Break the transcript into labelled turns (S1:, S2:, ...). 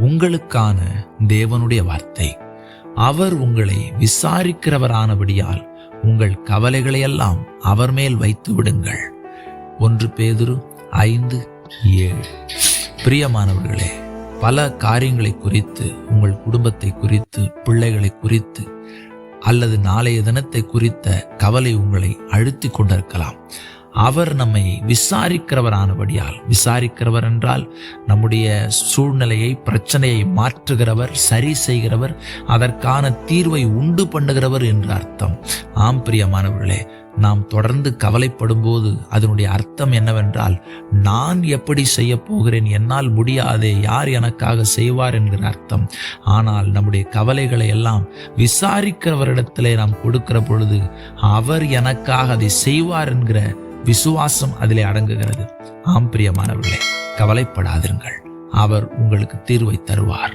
S1: உங்களுக்கான தேவனுடைய வார்த்தை. அவர் உங்களை விசாரிக்கிறவரானபடியால் உங்கள் கவலைகளை எல்லாம் அவர் மேல் வைத்து விடுங்கள். 1 பேதுரு 5:7. பிரியமானவர்களே, பல காரியங்களை குறித்து, உங்கள் குடும்பத்தை குறித்து, பிள்ளைகளை குறித்து அல்லது நாளைய தினத்தை குறித்த கவலை உங்களை அழுத்தி கொண்டிருக்கலாம். அவர் நம்மை விசாரிக்கிறவரானபடியால், விசாரிக்கிறவர் என்றால் நம்முடைய சூழ்நிலையை, பிரச்சனையை மாற்றுகிறவர், சரி செய்கிறவர், அதற்கான தீர்வை உண்டு பண்ணுகிறவர் என்று அர்த்தம். ஆம் பிரியமானவர்களே, நாம் தொடர்ந்து கவலைப்படும் போது அதனுடைய அர்த்தம் என்னவென்றால், நான் எப்படி செய்ய போகிறேன், என்னால் முடியாதே, யார் எனக்காக செய்வார் என்கிற அர்த்தம். ஆனால் நம்முடைய கவலைகளை எல்லாம் விசாரிக்கிறவரிடத்திலே நாம் கொடுக்கிற பொழுது அவர் எனக்காக அதை செய்வார் என்கிற விசுவாசம் அதிலே அடங்குகிறது. ஆம் பிரியமானவர்களே, கவலைப்படாதிருங்கள், அவர் உங்களுக்கு தீர்வை தருவார்.